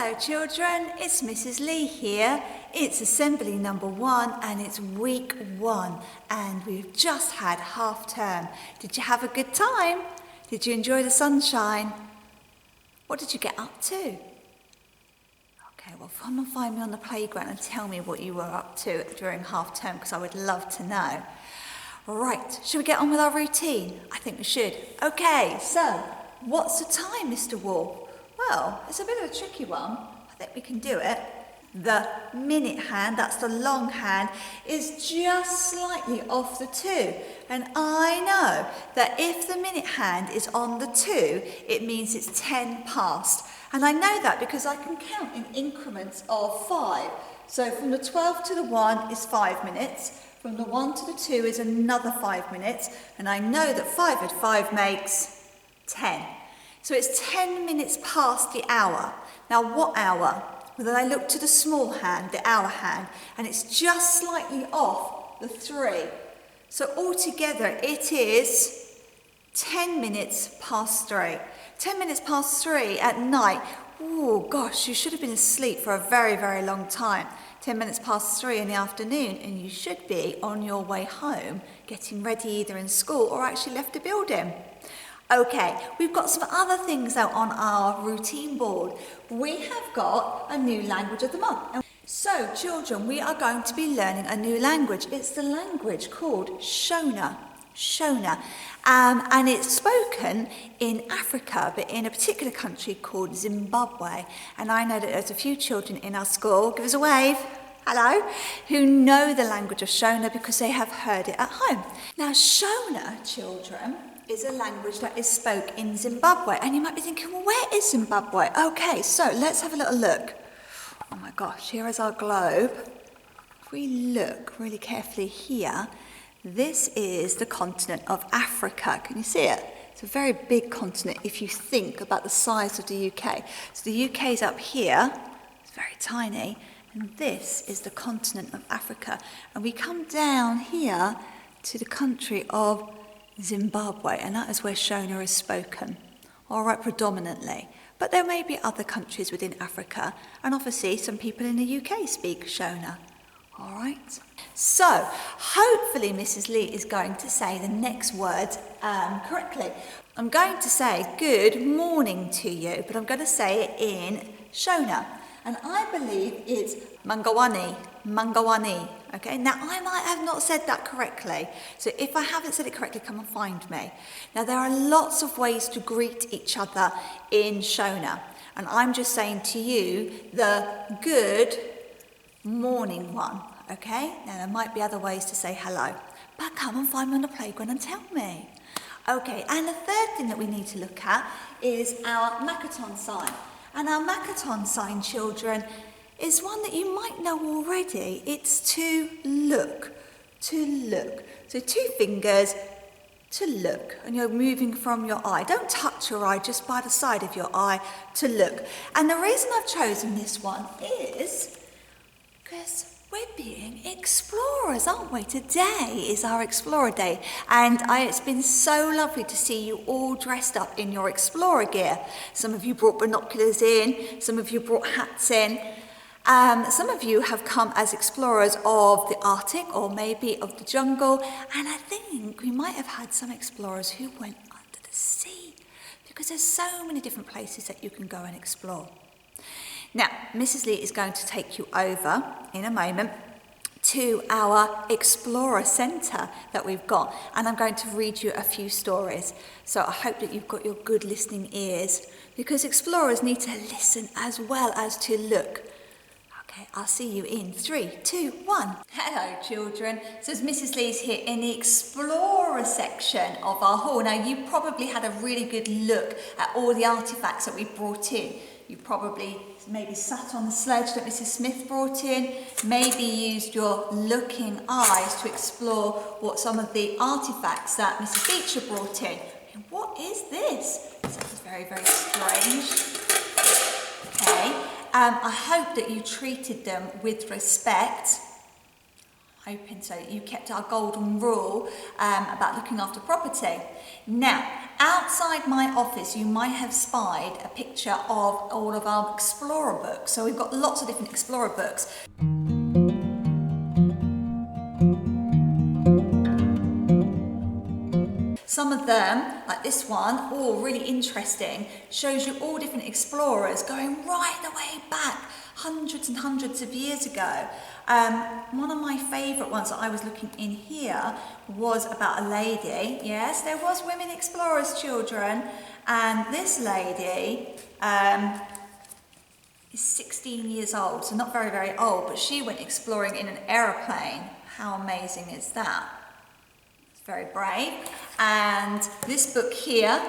Hello children, it's Mrs. Lee here. It's assembly number 1 and it's week 1 and we've just had half term. Did you have a good time? Did you enjoy the sunshine? What did you get up to? Okay, well come and find me on the playground and tell me what you were up to during half term because I would love to know. Right, should we get on with our routine? I think we should. Okay, so what's the time, Mr. Wolf? Well, it's a bit of a tricky one. I think we can do it. The minute hand, that's the long hand, is just slightly off the 2. And I know that if the minute hand is on the 2, it means it's 10 past. And I know that because I can count in increments of 5. So from the 12 to the 1 is 5 minutes. From the 1 to the 2 is another 5 minutes. And I know that 5 and 5 makes 10. So it's 10 minutes past the hour. Now what hour? Well, then I look to the small hand, the hour hand, and it's just slightly off the 3. So altogether it is 10 minutes past 3. 10 minutes past 3 at night. Oh gosh, you should have been asleep for a very, very long time. 10 minutes past 3 in the afternoon, and you should be on your way home, getting ready either in school or actually left the building. Okay, we've got some other things out on our routine board. We have got a new language of the month. So children, we are going to be learning a new language. It's the language called Shona. Shona. And it's spoken in Africa, but in a particular country called Zimbabwe. And I know that there's a few children in our school, give us a wave, hello, who know the language of Shona because they have heard it at home. Now Shona, children, is a language that is spoken in Zimbabwe. And you might be thinking, well, where is Zimbabwe? Okay, so let's have a little look. Oh my gosh, here is our globe. If we look really carefully here, this is the continent of Africa. Can you see it? It's a very big continent if you think about the size of the UK. So the UK is up here, it's very tiny, and this is the continent of Africa. And we come down here to the country of Zimbabwe, and that is where Shona is spoken, all right, predominantly. But there may be other countries within Africa, and obviously some people in the UK speak Shona, all right? So, hopefully Mrs. Lee is going to say the next word correctly. I'm going to say good morning to you, but I'm going to say it in Shona. And I believe it's Mangawani, Mangawani. Okay, now I might have not said that correctly. So if I haven't said it correctly, come and find me. Now there are lots of ways to greet each other in Shona. And I'm just saying to you the good morning one. Okay, now there might be other ways to say hello. But come and find me on the playground and tell me. Okay, and the third thing that we need to look at is our Makaton sign. And our Makaton sign, children, is one that you might know already. It's to look, to look. So 2 fingers to look, and you're moving from your eye. Don't touch your eye, just by the side of your eye to look. And the reason I've chosen this one is because we're being explorers, aren't we? Today is our Explorer Day, and it's been so lovely to see you all dressed up in your explorer gear. Some of you brought binoculars in, some of you brought hats in. Some of you have come as explorers of the Arctic or maybe of the jungle, and I think we might have had some explorers who went under the sea because there's so many different places that you can go and explore. Now, Mrs. Lee is going to take you over in a moment to our Explorer Centre that we've got, and I'm going to read you a few stories. So I hope that you've got your good listening ears, because explorers need to listen as well as to look. Okay, I'll see you in 3, 2, 1. Hello children, so Mrs. Lee's here in the Explorer section of our hall. Now you probably had a really good look at all the artefacts that we brought in. You probably maybe sat on the sledge that Mrs. Smith brought in, maybe used your looking eyes to explore what some of the artefacts that Mrs. Beecher brought in. And what is this? This is very, very strange. Okay, I hope that you treated them with respect. Hoping so. You kept our golden rule about looking after property. Now, outside my office you might have spied a picture of all of our explorer books. So we've got lots of different explorer books. Some of them, like this one, all really interesting, shows you all different explorers going right the way back, hundreds and hundreds of years ago. One of my favourite ones that I was looking in here was about a lady. Yes, there was women explorers, children, and this lady is 16 years old, so not very, very old, but she went exploring in an aeroplane. How amazing is that? Very brave. And this book here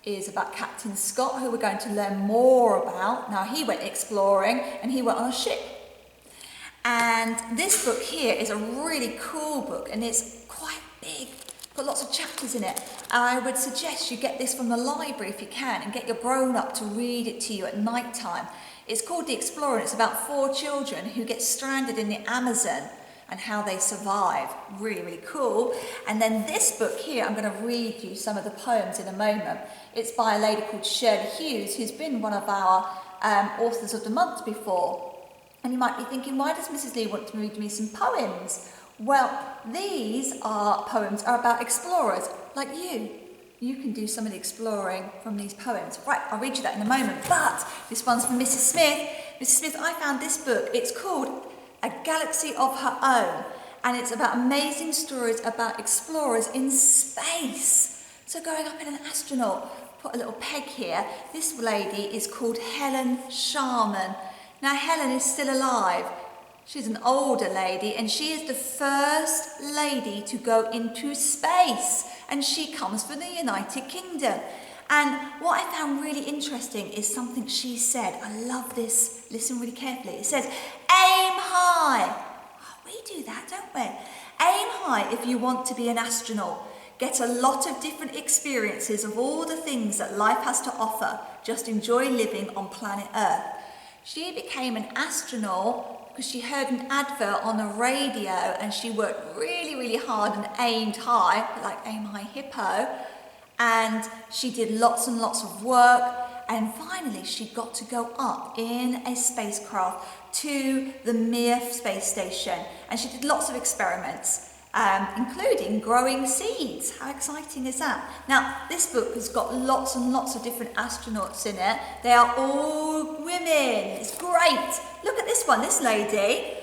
is about Captain Scott, who we're going to learn more about. Now, he went exploring and he went on a ship. And this book here is a really cool book, and it's quite big, got lots of chapters in it. And I would suggest you get this from the library if you can, and get your grown-up to read it to you at night time. It's called The Explorer, and it's about 4 children who get stranded in the Amazon and how they survive. Really, really cool. And then this book here, I'm going to read you some of the poems in a moment. It's by a lady called Shirley Hughes, who's been one of our authors of the month before. And you might be thinking, why does Mrs. Lee want to read me some poems? Well, these poems are about explorers like you. You can do some of the exploring from these poems. Right, I'll read you that in a moment. But this one's from Mrs. Smith. Mrs. Smith, I found this book. It's called A Galaxy of Her Own, and it's about amazing stories about explorers in space. So going up in an astronaut, put a little peg here. This lady is called Helen Sharman. Now Helen is still alive. She's an older lady, and she is the first lady to go into space, and she comes from the United Kingdom. And what I found really interesting is something she said. I love this. Listen really carefully. It says, aim high. Oh, we do that, don't we? Aim high if you want to be an astronaut. Get a lot of different experiences of all the things that life has to offer. Just enjoy living on planet Earth. She became an astronaut because she heard an advert on the radio, and she worked really, really hard and aimed high, like Aim High Hippo. And she did lots and lots of work, and finally she got to go up in a spacecraft to the Mir space station, and she did lots of experiments, including growing seeds. How exciting is that? Now, this book has got lots and lots of different astronauts in it. They are all women. It's great. Look at this one, this lady.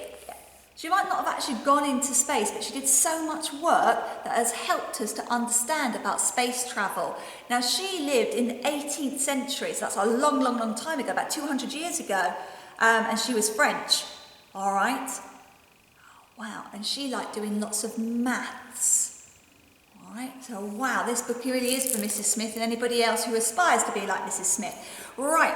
She might not have actually gone into space, but she did so much work that has helped us to understand about space travel. Now, she lived in the 18th century, so that's a long, long, long time ago, about 200 years ago, and she was French, all right? Wow, and she liked doing lots of maths, all right? So, wow, this book really is for Mrs. Smith and anybody else who aspires to be like Mrs. Smith. Right,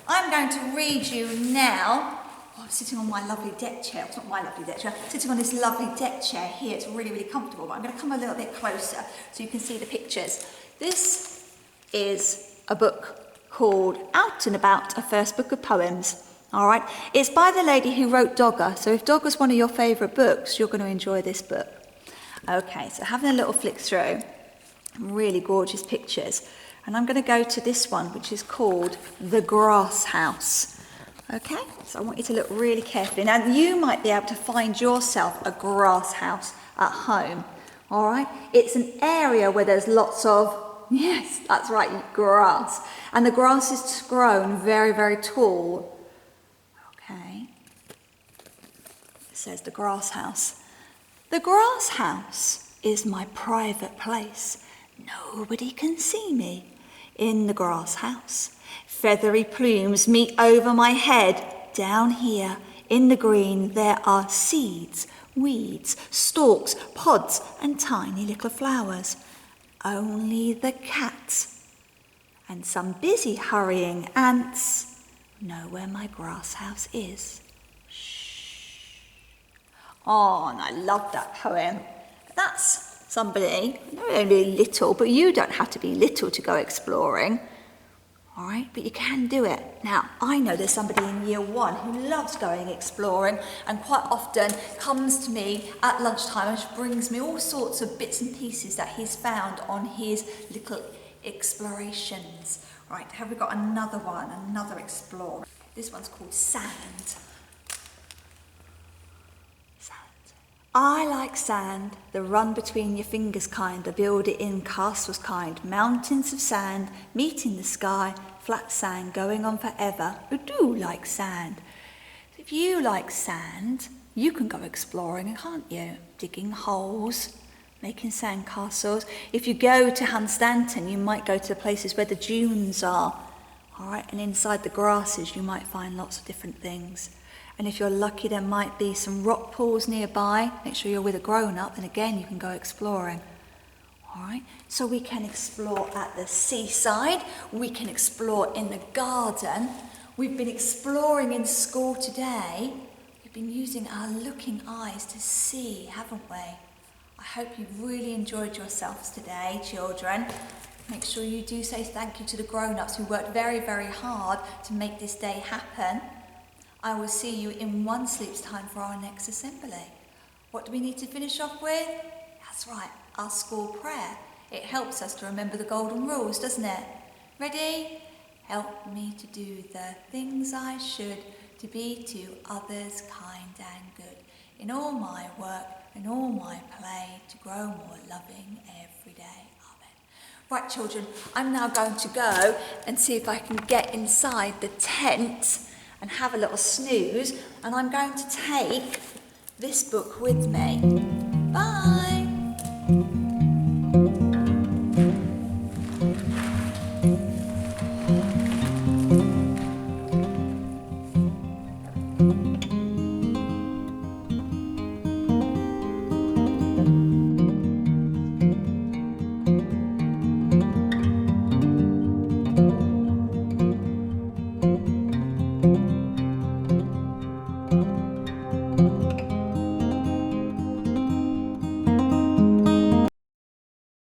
I'm going to read you now. I'm sitting on my lovely deck chair. It's not my lovely deck chair. I'm sitting on this lovely deck chair here. It's really, really comfortable. But I'm going to come a little bit closer so you can see the pictures. This is a book called Out and About, a first book of poems. All right. It's by the lady who wrote Dogger. So if Dogger's one of your favourite books, you're going to enjoy this book. Okay, so having a little flick through. Really gorgeous pictures. And I'm going to go to this one, which is called The Grass House. Okay, so I want you to look really carefully. Now, you might be able to find yourself a grass house at home, all right? It's an area where there's lots of, yes, that's right, grass. And the grass is grown very, very tall. Okay, it says the grass house. The grass house is my private place. Nobody can see me in the grass house. Feathery plumes meet over my head. Down here in the green there are seeds, weeds, stalks, pods and tiny little flowers. Only the cats and some busy hurrying ants know where my grass house is. Shh. Oh, and I love that poem. That's somebody, not only little, but you don't have to be little to go exploring. All right, but you can do it. Now, I know there's somebody in year 1 who loves going exploring and quite often comes to me at lunchtime and brings me all sorts of bits and pieces that he's found on his little explorations. Right, have we got another one, another explore? This one's called sand. I like sand, the run between your fingers kind, the build it in castles kind, mountains of sand, meeting the sky, flat sand going on forever. I do like sand. If you like sand, you can go exploring, can't you? Digging holes, making sand castles. If you go to Hunstanton, you might go to the places where the dunes are, all right? And inside the grasses, you might find lots of different things. And if you're lucky, there might be some rock pools nearby. Make sure you're with a grown-up, and again, you can go exploring. All right, so we can explore at the seaside. We can explore in the garden. We've been exploring in school today. We've been using our looking eyes to see, haven't we? I hope you really enjoyed yourselves today, children. Make sure you do say thank you to the grown-ups who worked very, very hard to make this day happen. I will see you in one sleep's time for our next assembly. What do we need to finish off with? That's right, our school prayer. It helps us to remember the golden rules, doesn't it? Ready? Help me to do the things I should, to be to others kind and good. In all my work and all my play, to grow more loving every day. Amen. Right, children, I'm now going to go and see if I can get inside the tent and have a little snooze, and I'm going to take this book with me.